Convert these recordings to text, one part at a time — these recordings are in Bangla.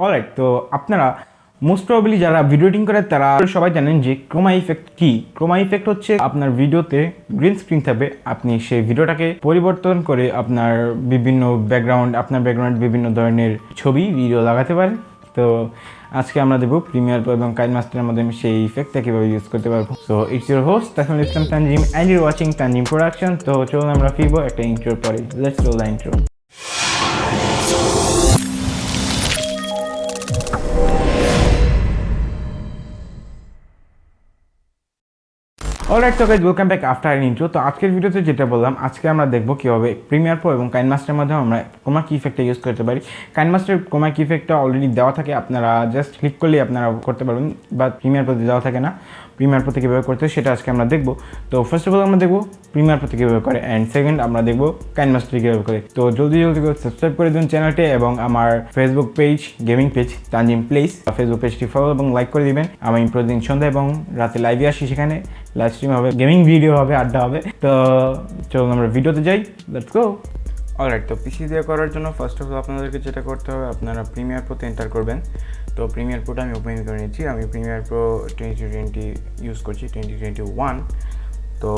অলরাইট, তো আপনারা মোস্ট প্রবাবলি যারা ভিডিও এডিটিং করে তারা সবাই জানেন যে ক্রোমা ইফেক্ট কি। ক্রোমা ইফেক্ট হচ্ছে আপনার ভিডিওতে গ্রিন স্ক্রিন থাকবে, আপনি সেই ভিডিওটাকে পরিবর্তন করে আপনার বিভিন্ন ব্যাকগ্রাউন্ড বিভিন্ন ধরনের ছবি ভিডিও লাগাতে পারেন। তো আজকে আমরা দেবো প্রিমিয়ার প্রো এবং কাইনমাস্টারের মাধ্যমে সেই ইফেক্টটা কীভাবে ইউজ করতে পারবো। So it's your host Tanzim and your watching Tanzim production. তো চলুন আমরা ফিরবো একটা ইন্ট্রোর পরে। Let's roll the intro. Alright, তো guys welcome back after an intro. তো আজকের ভিডিওতে যেটা বললাম, আজকে আমরা দেখবো কীভাবে প্রিমিয়ার প্রো এবং কাইনমাস্টারের মাধ্যমে আমরা ক্রোমা কি ইফেক্টটা ইউজ করতে পারি। কাইনমাস্টার ক্রোমা কি ইফেক্টটা অলরেডি দেওয়া থাকে, আপনারা জাস্ট ক্লিক করলেই আপনারা করতে পারবেন, বা প্রিমিয়ার প্রোতে দেওয়া থাকে না। প্রিমিয়ার প্রোতে কীভাবে করতে হয় সেটা আজকে আমরা দেখবো। তো ফার্স্ট অফ অল আমরা দেখবো প্রিমিয়ার প্রোতে কীভাবে করে, অ্যান্ড সেকেন্ড আমরা দেখবো কাইনমাস্টারে কীভাবে করে। তো জলদি করে সাবস্ক্রাইব করে দিন চ্যানেলটি এবং আমার Facebook page gaming page Tanzim plays Facebook পেজটি ফলো এবং লাইক করে দিবেন। আমি প্রতিদিন সন্ধ্যা এবং রাতে লাইভে আসি, সেখানে লাইভ স্ট্রিম হবে, গেমিং ভিডিও হবে, আড্ডা হবে। তো চলুন আমরা ভিডিওতে যাই, লেটস গো। অলরাইট, তো পিসি দিয়ে করার জন্য ফার্স্ট অফ অল আপনাদেরকে যেটা করতে হবে, আপনারা প্রিমিয়ার প্রোতে এন্টার করবেন। তো প্রিমিয়ার প্রোটা আমি ওপেন করে নিচ্ছি। আমি প্রিমিয়ার প্রো 2020 ইউজ করছি, 2021। তো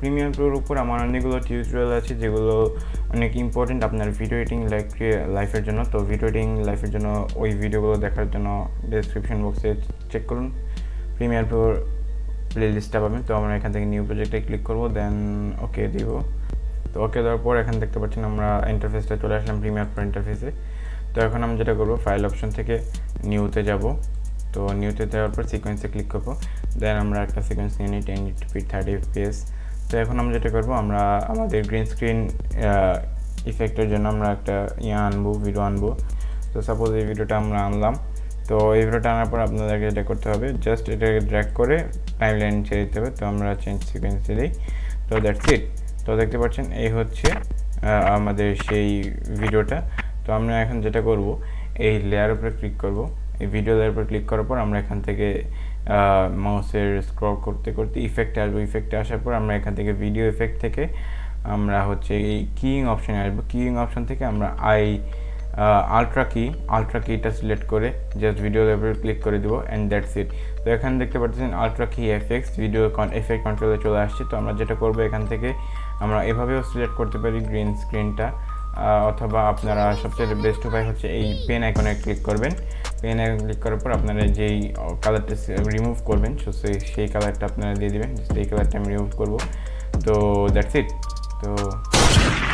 প্রিমিয়ার প্রোর উপর আমার অনেকগুলো টিউটোরিয়াল আছে যেগুলো অনেক ইম্পর্টেন্ট আপনার ভিডিও এডিটিং লাইফের জন্য। তো ভিডিও এডিটিং লাইফের জন্য ওই ভিডিওগুলো দেখার জন্য ডেসক্রিপশন বক্সে চেক করুন, প্রিমিয়ার প্রোর প্লেলিস্টটা পাবেন। তো আমরা এখান থেকে নিউ প্রজেক্টে ক্লিক করবো, দেন ওকে দিব। তো ওকে দেওয়ার পর এখানে দেখতে পাচ্ছেন আমরা ইন্টারফেসটা চলে আসলাম প্রিমিয়ার প্রো ইন্টারফেসে। তো এখন আমি যেটা করবো, ফাইল অপশন থেকে নিউতে যাব। তো নিউতে যাওয়ার পর সিকোয়েন্সে ক্লিক করবো, দেন আমরা একটা সিকোয়েন্স নিয়ে নিই 1080p 30 fps। তো এখন আমরা যেটা করবো, আমরা আমাদের গ্রিন স্ক্রিন ইফেক্টের জন্য আমরা একটা ভিডিও আনবো। তো সাপোজ এই ভিডিওটা আমরা আনলাম। তো এই ভিডিওটা আনার পর আপনাদেরকে যেটা করতে হবে, জাস্ট এটাকে ড্র্যাগ করে টাইম লাইন ছেড়ে দিতে হবে। তো আমরা চেঞ্জ সিকোয়েন্সে দিই। তো দ্যাটস ইট। তো দেখতে পাচ্ছেন এই হচ্ছে আমাদের সেই ভিডিওটা। তো আমরা এখন যেটা করব, এই লেয়ার উপরে ক্লিক করব। এই ভিডিও লেয়ার উপরে ক্লিক করার পর আমরা এখান থেকে মাউসের স্ক্রল করতে করতে ইফেক্টে আসবো। ইফেক্টে আসার পর আমরা এখান থেকে ভিডিও ইফেক্ট থেকে আমরা হচ্ছে এই কিইং অপশানে আসবো। কিইং অপশান থেকে আমরা আলট্রা কিটা সিলেক্ট করে জাস্ট ভিডিও লেভেল ক্লিক করে দেবো, অ্যান্ড দ্যাটস ইট। তো এখানে দেখতে পাচ্ছেন আলট্রা কি এফেক্টস ভিডিও এফেক্ট কন্ট্রোলে চলে আসছে। তো আমরা যেটা করবো, এখান থেকে আমরা এভাবেও সিলেক্ট করতে পারি গ্রিন স্ক্রিনটা, অথবা আপনারা সবচেয়ে বেস্ট উপায় হচ্ছে এই পেন আইকনে ক্লিক করবেন। পেন আইকনে ক্লিক করার পর আপনারা যেই কালারটা রিমুভ করবেন সেই কালারটা আপনারা দিয়ে দেবেন। এই কালারটা আমি রিমুভ করবো। তো দ্যাটস ইট। তো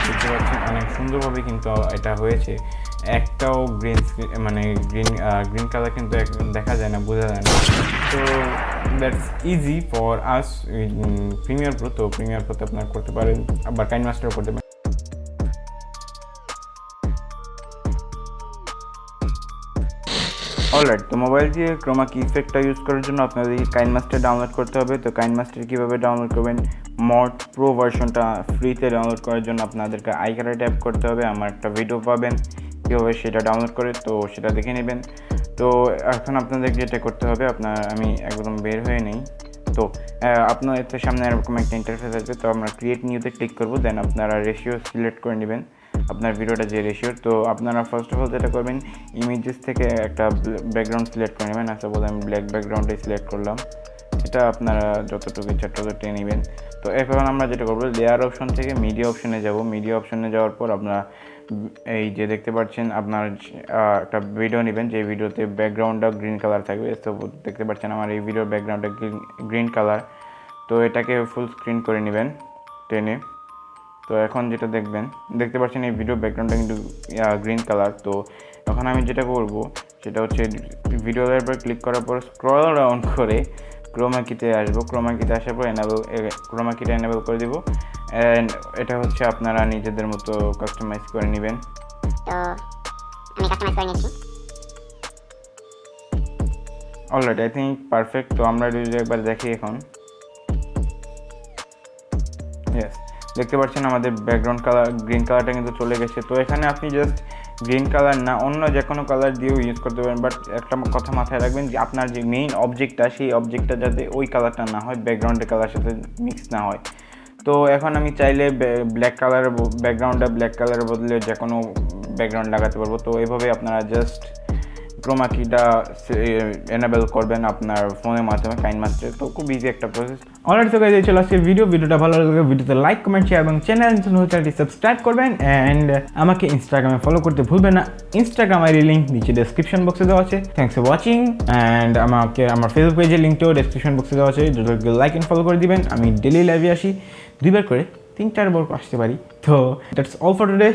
দেখতে পাচ্ছেন অনেক সুন্দরভাবে কিন্তু এটা হয়েছে। একটাও গ্রিন কালার কিন্তু দেখা যায় না, বোঝা যায় না। তো that's easy for us Premiere Pro. তো প্রিমিয়ার প্রোতে আপনারা করতে পারেন, আবার কাইনমাস্টারও করতে পারেন। অলরাইট, তো মোবাইল দিয়ে ক্রোমা কি ইফেক্টটা ইউজ করার জন্য আপনাদের কাইনমাস্টার ডাউনলোড করতে হবে। তো কাইনমাস্টার কীভাবে ডাউনলোড করবেন, মড প্রো ভার্সনটা ফ্রিতে ডাউনলোড করার জন্য আপনাদেরকে আইকারে ট্যাপ করতে হবে। আমার একটা ভিডিও পাবেন কীভাবে সেটা ডাউনলোড করে, তো সেটা দেখে নেবেন। তো এখন আপনাদের যেটা করতে হবে, আমি একদম বের হয়ে নেই। তো আপনার সামনে এরকম একটা ইন্টারফেস আসবে। তো আমরা ক্রিয়েট নিউতে ক্লিক করবো, দেন আপনারা রেশিও সিলেক্ট করে নেবেন, আপনার ভিডিওটা যে রেশিওর। তো আপনারা ফার্স্ট অফ অল যেটা করবেন, ইমেজেস থেকে একটা ব্যাকগ্রাউন্ড সিলেক্ট করে নেবেন। আচ্ছা, বলে আমি ব্ল্যাক ব্যাকগ্রাউন্ডে সিলেক্ট করলাম। এটা আপনারা যতটুকু ইচ্ছা টেনে নেবেন। তো এখন আমরা যেটা করবো, লেয়ার অপশন থেকে মিডিয়া অপশনে যাব। মিডিয়া অপশনে যাওয়ার পর আপনারা এই যে দেখতে পাচ্ছেন, আপনার একটা ভিডিও নেবেন যে ভিডিওতে ব্যাকগ্রাউন্ডটা গ্রিন কালার থাকবে। তো দেখতে পাচ্ছেন আমার এই ভিডিওর ব্যাকগ্রাউন্ডটা গ্রিন কালার। তো এটাকে ফুল স্ক্রিন করে নেবেন টেনে। তো এখন যেটা দেখতে পাচ্ছেন এই ভিডিও ব্যাকগ্রাউন্ডটা কিন্তু গ্রিন কালার। তো এখন আমি যেটা করব সেটা হচ্ছে ভিডিও লেয়ার পর ক্লিক করার পর স্ক্রল ডাউন করে ক্রোমা কিতে আসবো। ক্রোমা কিতে আসার পর ক্রোমা কিটা এনেবল করে দেবো। অ্যান্ড এটা হচ্ছে আপনারা নিজেদের মতো কাস্টমাইজ করে নেবেন। তো আমি কাস্টমাইজ করে নিচ্ছি। Alright, I think perfect. তো আমরা যদি একবার দেখি এখন, ইয়েস, দেখতে পাচ্ছেন আমাদের ব্যাকগ্রাউন্ড কালার গ্রিন কালারটা কিন্তু চলে গেছে। তো এখানে আপনি জাস্ট গ্রিন কালার না, অন্য যে কোনো কালার দিয়েও ইউজ করতে পারেন। বাট একটা কথা মাথায় রাখবেন যে আপনার যে মেইন অবজেক্টটা, সেই অবজেক্টটা যাতে ওই কালারটা না হয়, ব্যাকগ্রাউন্ডের কালার সাথে মিক্স না হয়। তো এখন আমি চাইলে ব্ল্যাক কালারের ব্যাকগ্রাউন্ডটা ব্ল্যাক কালারের বদলে যে কোনো ব্যাকগ্রাউন্ড লাগাতে পারবো। তো এইভাবে আপনারা জাস্ট ক্রোমা কিটা এনেবল করবেন আপনার ফোনের মাধ্যমে কাইনমাস্টারে। তো খুব ইজি একটা প্রসেস। অলরেডি তো গাইজ এই চলে আসছে ভিডিওটা ভালো লাগলে ভিডিওতে লাইক কমেন্ট শেয়ার এবং চ্যানেলটি সাবস্ক্রাইব করবেন অ্যান্ড আমাকে ইনস্টাগ্রামে ফলো করতে ভুলবেন না। ইনস্টাগ্রাম আইডি লিঙ্ক নিচে ডেসক্রিপশন বক্সে দেওয়া আছে। থ্যাংকস ফর ওয়াচিং অ্যান্ড আমাকে আমার ফেসবুক পেজের লিঙ্কটাও ডেসক্রিপশন বক্সে দেওয়া আছে, দুটোকে লাইক অ্যান্ড ফলো করে দিবেন। আমি ডেলি লাইভে আসি, 2বার করে 3-4 বার আসতে পারি। তো that's all for today,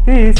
piece.